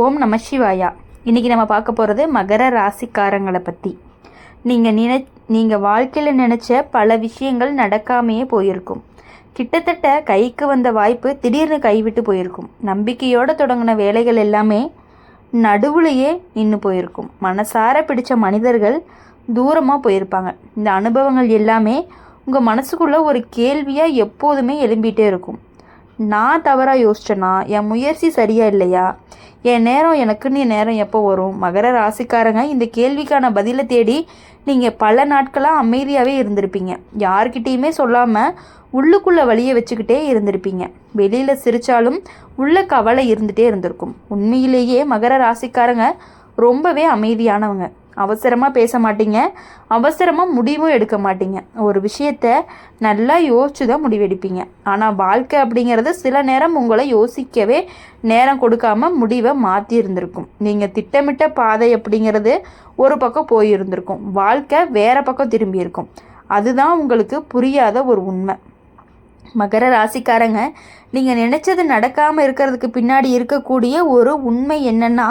ஓம் நம சிவாயா. இன்றைக்கி நம்ம பார்க்க போகிறது மகர ராசிக்காரங்களை பற்றி. நீங்கள் வாழ்க்கையில் நினச்ச பல விஷயங்கள் நடக்காமையே போயிருக்கும். கிட்டத்தட்ட கைக்கு வந்த வாய்ப்பு திடீர்னு கைவிட்டு போயிருக்கும். நம்பிக்கையோடு தொடங்கின வேலைகள் எல்லாமே நடுவுலையே நின்று போயிருக்கும். மனசார பிடிச்ச மனிதர்கள் தூரமாக போயிருப்பாங்க. இந்த அனுபவங்கள் எல்லாமே உங்கள் மனசுக்குள்ளே ஒரு கேள்வியாக எப்போதுமே எழும்பிகிட்டே இருக்கும். நான் தவறாக யோசிச்சேனா? என் முயற்சி சரியாக இல்லையா? என் நேரம் எனக்குன்னு நேரம் எப்போ வரும்? மகர ராசிக்காரங்க இந்த கேள்விக்கான பதிலை தேடி நீங்கள் பல நாட்களாக அமைதியாகவே இருந்திருப்பீங்க. யார்கிட்டையுமே சொல்லாமல் உள்ளுக்குள்ளே வழியை வச்சுக்கிட்டே இருந்திருப்பீங்க. வெளியில் சிரித்தாலும் உள்ள கவலை இருந்துகிட்டே இருந்திருக்கும். உண்மையிலேயே மகர ராசிக்காரங்க ரொம்பவே அமைதியானவங்க. அவசரமாக பேச மாட்டீங்க, அவசரமாக முடிவும் எடுக்க மாட்டீங்க. ஒரு விஷயத்த நல்லா யோசிச்சு தான் முடிவெடுப்பீங்க. ஆனால் வாழ்க்கை அப்படிங்கிறது சில நேரம் உங்களை யோசிக்கவே நேரம் கொடுக்காம முடிவை மாற்றி இருந்திருக்கும். நீங்கள் திட்டமிட்ட பாதை அப்படிங்கிறது ஒரு பக்கம் போயிருந்திருக்கும், வாழ்க்கை வேறு பக்கம் திரும்பி இருக்கும். அதுதான் உங்களுக்கு புரியாத ஒரு உண்மை. மகர ராசிக்காரங்க, நீங்கள் நினச்சது நடக்காமல் இருக்கிறதுக்கு பின்னாடி இருக்கக்கூடிய ஒரு உண்மை என்னென்னா,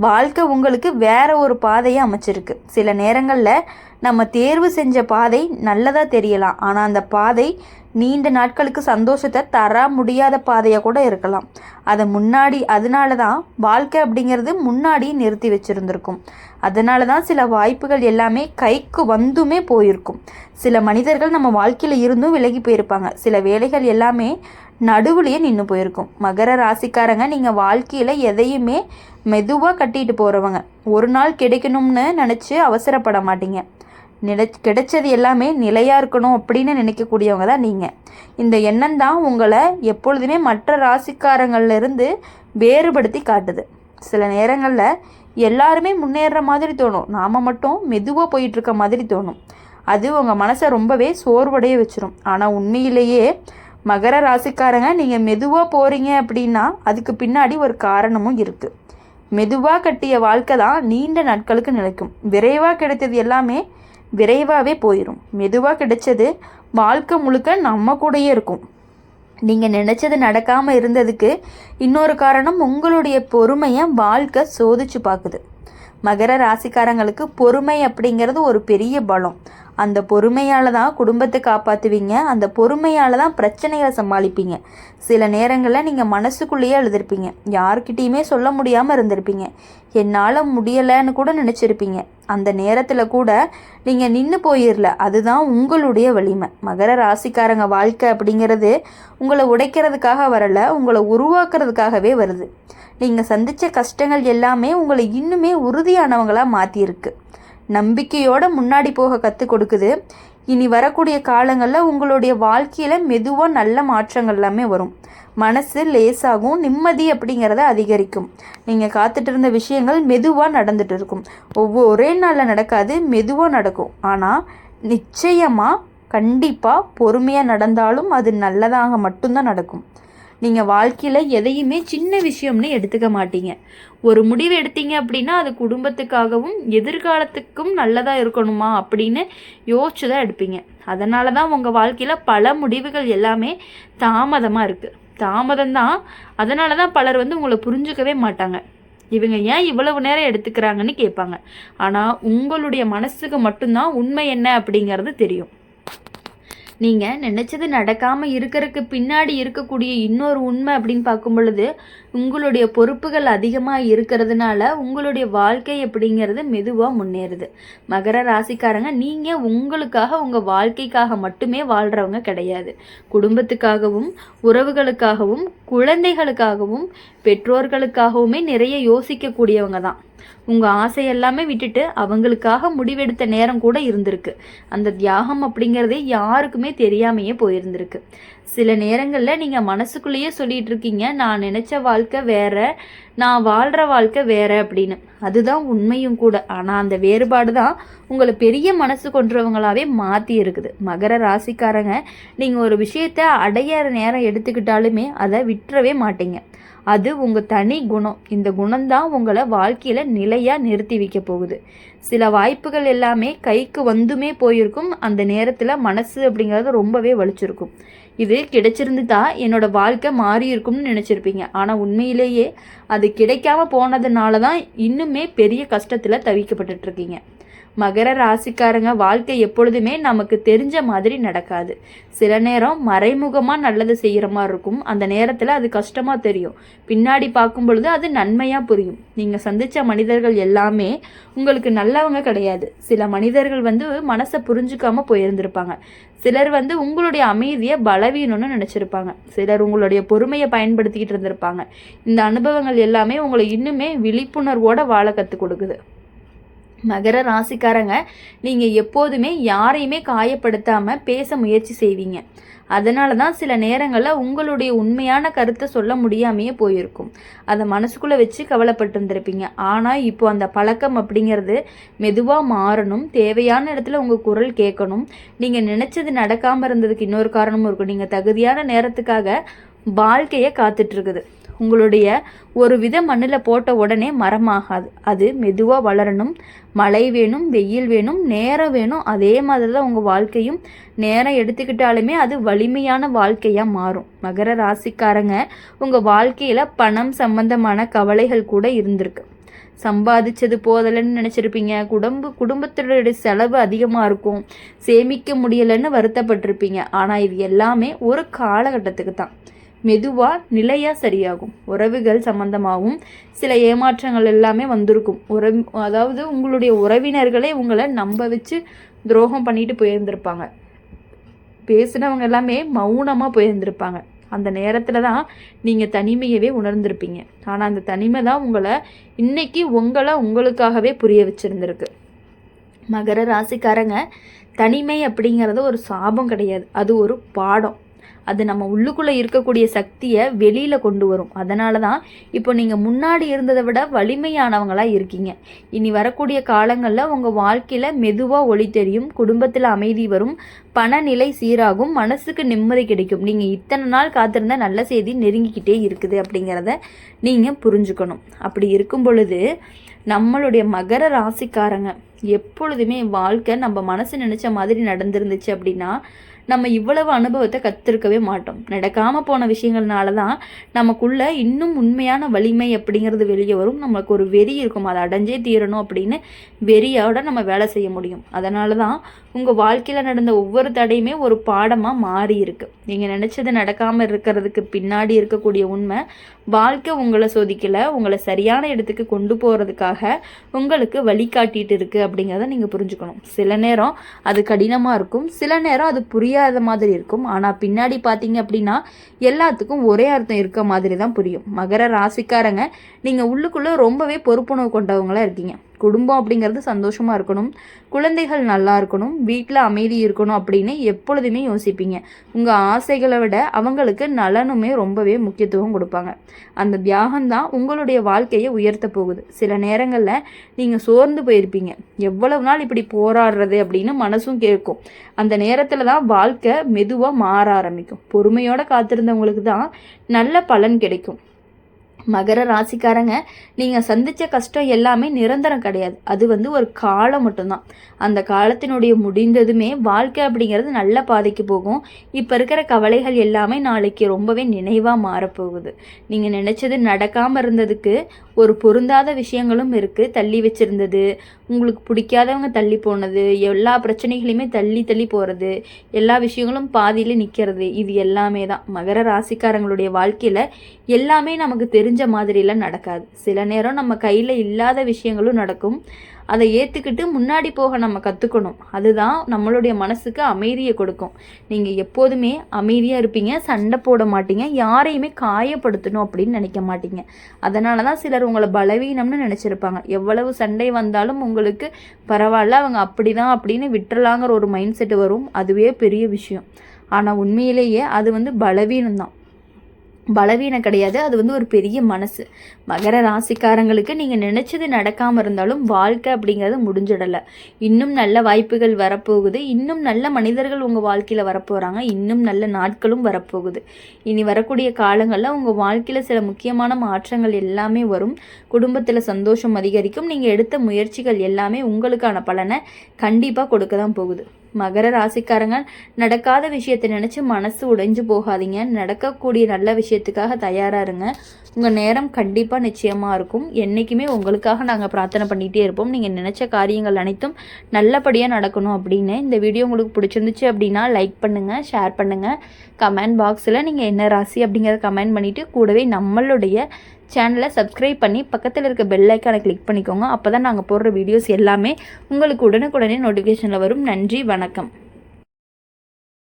வாழ்க்கை உங்களுக்கு வேறு ஒரு பாதையை அமைச்சிருக்கு. சில நேரங்களில் நம்ம தேர்வு செஞ்ச பாதை நல்லதாக தெரியலாம், ஆனால் அந்த பாதை நீண்ட நாட்களுக்கு சந்தோஷத்தை தர முடியாத பாதையாக கூட இருக்கலாம். அதனால தான் வாழ்க்கை அப்படிங்கிறது முன்னாடி நிறுத்தி வச்சுருந்துருக்கும். அதனால தான் சில வாய்ப்புகள் எல்லாமே கைக்கு வந்துமே போயிருக்கும். சில மனிதர்கள் நம்ம வாழ்க்கையில் இருந்தும் விலகி போயிருப்பாங்க. சில வேலைகள் எல்லாமே நடுவுலையே நின்று போயிருக்கும். மகர ராசிக்காரங்க, நீங்கள் வாழ்க்கையில் எதையுமே மெதுவாக கட்டிட்டு போகிறவங்க. ஒரு நாள் கிடைக்கணும்னு நினச்சி அவசரப்பட மாட்டீங்க. கிடைச்சது எல்லாமே நிலையாக இருக்கணும் அப்படின்னு நினைக்கக்கூடியவங்க தான் நீங்கள். இந்த எண்ணம் தான் உங்களை எப்பொழுதுமே மற்ற ராசிக்காரங்கள்லேருந்து வேறுபடுத்தி காட்டுது. சில நேரங்களில் எல்லாருமே முன்னேற மாதிரி தோணும், நாம் மட்டும் மெதுவாக போயிட்டுருக்க மாதிரி தோணும். அது உங்கள் மனசை ரொம்பவே சோர்வடைய வச்சிரும். ஆனால் உண்மையிலேயே மகர ராசிக்காரங்க, நீங்கள் மெதுவாக போகிறீங்க அப்படின்னா அதுக்கு பின்னாடி ஒரு காரணமும் இருக்குது. மெதுவாக கட்டிய வாழ்க்கை தான் நீண்ட நாட்களுக்கு நிலைக்கும். விரைவாக கிடைத்தது எல்லாமே விரைவாகவே போயிடும். மெதுவாக கிடைச்சது வாழ்க்கை முழுக்க நம்ம கூடயே இருக்கும். நீங்கள் நினச்சது நடக்காமல் இருந்ததுக்கு இன்னொரு காரணம், உங்களுடைய பொறுமையை வாழ்க்கை சோதிச்சு பார்க்குது. மகர ராசிக்காரங்களுக்கு பொறுமை அப்படிங்கிறது ஒரு பெரிய பலம். அந்த பொறுமையால் தான் குடும்பத்தை காப்பாற்றுவீங்க. அந்த பொறுமையால் தான் பிரச்சனைகளை சமாளிப்பீங்க. சில நேரங்களில் நீங்கள் மனசுக்குள்ளேயே எழுதிருப்பீங்க, யார்கிட்டையுமே சொல்ல முடியாமல் இருந்திருப்பீங்க. என்னால் முடியலைன்னு கூட நினச்சிருப்பீங்க. அந்த நேரத்தில் கூட நீங்கள் நின்று போயிடல. அதுதான் உங்களுடைய வலிமை. மகர ராசிக்காரங்க, வாழ்க்கை அப்படிங்கிறது உங்களை உடைக்கிறதுக்காக வரலை, உங்களை உருவாக்குறதுக்காகவே வருது. நீங்கள் சந்தித்த கஷ்டங்கள் எல்லாமே உங்களை இன்னுமே உறுதியானவங்களாக மாற்றியிருக்கு. நம்பிக்கையோடு முன்னாடி போக கற்றுக் கொடுக்குது. இனி வரக்கூடிய காலங்களில் உங்களுடைய வாழ்க்கையில் மெதுவாக நல்ல மாற்றங்கள் எல்லாமே வரும். மனசு லேசாகும், நிம்மதி அப்படிங்கிறத அதிகரிக்கும். நீங்கள் காத்துட்டு இருந்த விஷயங்கள் மெதுவாக நடந்துட்டு இருக்கும். ஒரே நாளில் நடக்காது, மெதுவாக நடக்கும். ஆனால் நிச்சயமாக கண்டிப்பாக பொறுமையாக நடந்தாலும் அது நல்லதாக மட்டும்தான் நடக்கும். நீங்கள் வாழ்க்கையில் எதையுமே சின்ன விஷயம்னு எடுத்துக்க மாட்டீங்க. ஒரு முடிவு எடுத்தீங்க அப்படின்னா அது குடும்பத்துக்காகவும் எதிர்காலத்துக்கும் நல்லதாக இருக்கணுமா அப்படின்னு யோசிச்சு தான் எடுப்பீங்க. அதனால தான் உங்கள் வாழ்க்கையில் பல முடிவுகள் எல்லாமே தாமதமாக இருக்குது. தாமதம்தான். அதனால தான் பலர் உங்களை புரிஞ்சுக்கவே மாட்டாங்க. இவங்க ஏன் இவ்வளவு நேரம் எடுத்துக்கிறாங்கன்னு கேட்பாங்க. ஆனால் உங்களுடைய மனசுக்கு மட்டும்தான் உண்மை என்ன அப்படிங்கிறது தெரியும். நீங்கள் நினச்சது நடக்காமல் இருக்கிறதுக்கு பின்னாடி இருக்கக்கூடிய இன்னொரு உண்மை அப்படின்னு பார்க்கும் பொழுது, உங்களுடைய பொறுப்புகள் அதிகமாக இருக்கிறதுனால உங்களுடைய வாழ்க்கை அப்படிங்கிறது மெதுவாக முன்னேறுது. மகர ராசிக்காரங்க, நீங்கள் உங்களுக்காக உங்கள் வாழ்க்கைக்காக மட்டுமே வாழ்கிறவங்க கிடையாது. குடும்பத்துக்காகவும் உறவுகளுக்காகவும் குழந்தைகளுக்காகவும் பெற்றோர்களுக்காகவுமே நிறைய யோசிக்கக்கூடியவங்க தான். உங்கள் ஆசை எல்லாமே விட்டுட்டு அவங்களுக்காக முடிவெடுத்த நேரம் கூட இருந்திருக்கு. அந்த தியாகம் அப்படிங்கிறதே யாருக்குமே தெரியாமையே போயிருந்திருக்கு. சில நேரங்களில் நீங்கள் மனசுக்குள்ளேயே சொல்லிகிட்டு இருக்கீங்க, நான் நினச்ச வாழ்க்கை வேற, நான் வாழ்கிற வாழ்க்கை வேற அப்படின்னு. அதுதான் உண்மையும் கூட. ஆனால் அந்த வேறுபாடு தான் உங்களை பெரிய மனசு கொண்டவங்களாவே மாற்றி இருக்குது. மகர ராசிக்காரங்க, நீங்கள் ஒரு விஷயத்தை அடையிற நேரம் எடுத்துக்கிட்டாலுமே அதை விட்டுறவே மாட்டீங்க. அது உங்கள் தனி குணம். இந்த குணம்தான் உங்களை வாழ்க்கையில் நிலையாக நிறுத்தி வைக்க போகுது. சில வாய்ப்புகள் எல்லாமே கைக்கு வந்துமே போயிருக்கும். அந்த நேரத்தில் மனசு அப்படிங்கிறது ரொம்பவே வலிச்சிருக்கும். இது கிடைச்சிருந்துதா என்னோட வாழ்க்கை மாறி இருக்கும்னு நினச்சிருப்பீங்க. ஆனால் உண்மையிலேயே அது கிடைக்காம போனதுனால தான் இன்னுமே பெரிய கஷ்டத்தில் தவிக்கப்பட்டுட்ருக்கீங்க. மகர ராசிக்காரங்க வாழ்க்கை எப்பொழுதுமே நமக்கு தெரிஞ்ச மாதிரி நடக்காது. சில நேரம் மறைமுகமாக நல்லது செய்கிற மாதிரி இருக்கும். அந்த நேரத்தில் அது கஷ்டமாக தெரியும். பின்னாடி பார்க்கும் பொழுது அது நன்மையாக புரியும். நீங்கள் சந்தித்த மனிதர்கள் எல்லாமே உங்களுக்கு நல்லவங்க கிடையாது. சில மனிதர்கள் மனசை புரிஞ்சுக்காம போயிருந்திருப்பாங்க. சிலர் உங்களுடைய அமைதியை பலவீனம்னு நினச்சிருப்பாங்க. சிலர் உங்களுடைய பொறுமையை பயன்படுத்திக்கிட்டு இருந்திருப்பாங்க. இந்த அனுபவங்கள் எல்லாமே உங்களை இன்னுமே விழிப்புணர்வோடு வாழ கற்றுக் கொடுக்குது. மகர ராசிக்காரங்க நீங்கள் எப்போதுமே யாரையுமே காயப்படுத்தாமல் பேச முயற்சி செய்வீங்க. அதனால தான் சில நேரங்களில் உங்களுடைய உண்மையான கருத்தை சொல்ல முடியாமையே போயிருக்கும். அதை மனசுக்குள்ளே வச்சு கவலைப்பட்டுருந்துருப்பீங்க. ஆனால் இப்போ அந்த பழக்கம் அப்படிங்கிறது மெதுவாக மாறணும். தேவையான இடத்துல உங்கள் குரல் கேட்கணும். நீங்கள் நினச்சது நடக்காமல் இருந்ததுக்கு இன்னொரு காரணமும் இருக்கும். நீங்கள் தகுதியான நேரத்துக்காக வாழ்க்கையை காத்துட்ருக்குது. உங்களுடைய ஒரு வித மண்ணில் போட்ட உடனே மரமாகாது. அது மெதுவாக வளரணும். மழை வேணும், வெயில் வேணும், நேரம் வேணும். அதே மாதிரி தான் உங்கள் வாழ்க்கையும் நேரம் எடுத்துக்கிட்டாலுமே அது வலிமையான வாழ்க்கையாக மாறும். மகர ராசிக்காரங்க உங்கள் வாழ்க்கையில் பணம் சம்பந்தமான கவலைகள் கூட இருந்திருக்கு. சம்பாதிச்சது போதலைன்னு நினச்சிருப்பீங்க. குடும்பத்தினுடைய செலவு அதிகமாக இருக்கும். சேமிக்க முடியலைன்னு வருத்தப்பட்டிருப்பீங்க. ஆனால் இது எல்லாமே ஒரு காலகட்டத்துக்கு தான். மெதுவாக நிலையாக சரியாகும். உறவுகள் சம்பந்தமாகவும் சில ஏமாற்றங்கள் எல்லாமே வந்திருக்கும். அதாவது உங்களுடைய உறவினர்களே உங்களை நம்ப வச்சு துரோகம் பண்ணிட்டு போயிருந்திருப்பாங்க. பேசினவங்க எல்லாமே மௌனமாக போயிருந்திருப்பாங்க. அந்த நேரத்தில் தான் நீங்கள் தனிமையவே உணர்ந்திருப்பீங்க. ஆனால் அந்த தனிமை தான் இன்னைக்கு உங்களுக்காகவே புரிய வச்சுருந்துருக்கு. மகர ராசிக்காரங்க தனிமை அப்படிங்கிறது ஒரு சாபம் கிடையாது. அது ஒரு பாடம். அது நம்ம உள்ளுக்குள்ளே இருக்கக்கூடிய சக்தியை வெளியில் கொண்டு வரும். அதனால தான் இப்போ நீங்கள் முன்னாடி இருந்ததை விட வலிமையானவங்களாக இருக்கீங்க. இனி வரக்கூடிய காலங்களில் உங்கள் வாழ்க்கையில் மெதுவாக ஒளி தெரியும். குடும்பத்தில் அமைதி வரும். பணநிலை சீராகும். மனசுக்கு நிம்மதி கிடைக்கும். நீங்கள் இத்தனை நாள் காத்திருந்த நல்ல செய்தி நெருங்கிக்கிட்டே இருக்குது அப்படிங்கிறத நீங்கள் புரிஞ்சுக்கணும். அப்படி இருக்கும் பொழுது நம்மளுடைய மகர ராசிக்காரங்க எப்பொழுதுமே வாழ்க்கை நம்ம மனசு நினச்ச மாதிரி நடந்துருந்துச்சு அப்படின்னா நம்ம இவ்வளவு அனுபவத்தை கற்றுருக்கவே மாட்டோம். நடக்காமல் போன விஷயங்கள்னால தான் நமக்குள்ள இன்னும் உண்மையான வலிமை அப்படிங்கிறது வெளியே வரும். நம்மளுக்கு ஒரு வெறி இருக்கும். அதை அடைஞ்சே தீரணும் அப்படின்னு வெறியோட நம்ம வேலை செய்ய முடியும். அதனால தான் உங்கள் வாழ்க்கையில் நடந்த ஒவ்வொரு தடையுமே ஒரு பாடமாக மாறி இருக்கு. நீங்கள் நினச்சது நடக்காமல் இருக்கிறதுக்கு பின்னாடி இருக்கக்கூடிய உண்மை வாழ்க்கை உங்களை சோதிக்கலை, உங்களை சரியான இடத்துக்கு கொண்டு போகிறதுக்காக உங்களுக்கு வழிகாட்டிட்டு இருக்குது அப்படிங்கிறத நீங்கள் புரிஞ்சுக்கணும். சில நேரம் அது கடினமாக இருக்கும். சில நேரம் அது புரியாத மாதிரி இருக்கும். ஆனால் பின்னாடி பார்த்தீங்க அப்படின்னா எல்லாத்துக்கும் ஒரே அர்த்தம் இருக்க மாதிரி தான் புரியும். மகர ராசிக்காரங்க நீங்கள் உள்ளுக்குள்ளே ரொம்பவே பொறுப்புணர்வு கொண்டவங்களாக இருக்கீங்க. குடும்பம் அப்படிங்கிறது சந்தோஷமாக இருக்கணும், குழந்தைகள் நல்லா இருக்கணும், வீட்டில் அமைதி இருக்கணும் அப்படின்னு எப்பொழுதுமே யோசிப்பீங்க. உங்கள் ஆசைகளை விட அவங்களுக்கு நலனுமே ரொம்பவே முக்கியத்துவம் கொடுப்பாங்க. அந்த தியாகம்தான் உங்களுடைய வாழ்க்கையை உயர்த்த போகுது. சில நேரங்களில் நீங்கள் சோர்ந்து போயிருப்பீங்க. எவ்வளவு நாள் இப்படி போராடுறது அப்படின்னு மனசும் கேட்கும். அந்த நேரத்தில் தான் வாழ்க்கை மெதுவாக மாற ஆரம்பிக்கும். பொறுமையோடு காத்திருந்தவங்களுக்கு தான் நல்ல பலன் கிடைக்கும். மகர ராசிக்காரங்க நீங்கள் சந்தித்த கஷ்டம் எல்லாமே நிரந்தரம் கிடையாது. அது ஒரு காலம் மட்டும்தான். அந்த காலத்தினுடைய முடிந்ததுமே வாழ்க்கை அப்படிங்கிறது நல்ல பாதைக்கு போகும். இப்போ இருக்கிற கவலைகள் எல்லாமே நாளைக்கு ரொம்பவே நினைவாக மாறப்போகுது. நீங்கள் நினச்சது நடக்காமல் இருந்ததுக்கு ஒரு பொருந்தாத விஷயங்களும் இருக்குது. தள்ளி வச்சுருந்தது, உங்களுக்கு பிடிக்காதவங்க தள்ளி போனது, எல்லா பிரச்சனைகளையுமே தள்ளி தள்ளி போகிறது, எல்லா விஷயங்களும் பாதியில் நிற்கிறது, இது எல்லாமே தான். மகர ராசிக்காரங்களுடைய வாழ்க்கையில் எல்லாமே நமக்கு தெரிஞ்ச மாதிரிலாம் நடக்காது. சில நேரம் நம்ம கையில் இல்லாத விஷயங்களும் நடக்கும். அதை ஏற்றுக்கிட்டு முன்னாடி போக நம்ம கற்றுக்கணும். அதுதான் நம்மளுடைய மனசுக்கு அமைதியை கொடுக்கும். நீங்கள் எப்போதுமே அமைதியாக இருப்பீங்க, சண்டை போட மாட்டீங்க, யாரையுமே காயப்படுத்தணும் அப்படின்னு நினைக்க மாட்டீங்க. அதனால தான் சிலர் உங்களை பலவீனம்னு நினச்சிருப்பாங்க. எவ்வளவு சண்டை வந்தாலும் உங்களுக்கு பரவாயில்ல, அவங்க அப்படி தான் அப்படின்னு விட்டுறலாங்கிற ஒரு மைண்ட் செட்டு வரும். அதுவே பெரிய விஷயம். ஆனால் உண்மையிலேயே அது பலவீனம்தான். பலவீனம் கிடையாது, அது ஒரு பெரிய மனசு. மகர ராசிக்காரங்களுக்கு நீங்கள் நினச்சது நடக்காமல் இருந்தாலும் வாழ்க்கை அப்படிங்கிறது முடிஞ்சிடலை. இன்னும் நல்ல வாய்ப்புகள் வரப்போகுது, இன்னும் நல்ல மனிதர்கள் உங்கள் வாழ்க்கையில் வரப்போகிறாங்க, இன்னும் நல்ல நாட்களும் வரப்போகுது. இனி வரக்கூடிய காலங்களில் உங்கள் வாழ்க்கையில் சில முக்கியமான மாற்றங்கள் எல்லாமே வரும். குடும்பத்தில் சந்தோஷம் அதிகரிக்கும். நீங்கள் எடுத்த முயற்சிகள் எல்லாமே உங்களுக்கான பலனை கண்டிப்பாக கொடுக்க தான் போகுது. மகர ராசிக்காரங்க நடக்காத விஷயத்தை நினச்சி மனசு உடைஞ்சு போகாதீங்க. நடக்கக்கூடிய நல்ல விஷயத்துக்காக தயாராக இருங்க. உங்கள் நேரம் கண்டிப்பாக நிச்சயமாக இருக்கும். என்றைக்குமே உங்களுக்காக நாங்கள் பிரார்த்தனை பண்ணிகிட்டே இருப்போம். நீங்கள் நினச்ச காரியங்கள் அனைத்தும் நல்லபடியாக நடக்கணும் அப்படின்னு. இந்த வீடியோ உங்களுக்கு பிடிச்சிருந்துச்சு அப்படின்னா லைக் பண்ணுங்கள், ஷேர் பண்ணுங்கள். கமெண்ட் பாக்ஸில் நீங்கள் என்ன ராசி அப்படிங்கிறத கமெண்ட் பண்ணிவிட்டு கூடவே நம்மளுடைய சேனலை சப்ஸ்கிரைப் பண்ணி பக்கத்தில் இருக்க பெல் ஐக்கானை கிளிக் பண்ணிக்கோங்க. அப்போ தான் நாங்கள் போடுற வீடியோஸ் எல்லாமே உங்களுக்கு உடனுக்குடனே நோட்டிஃபிகேஷனில் வரும். நன்றி, வணக்கம்.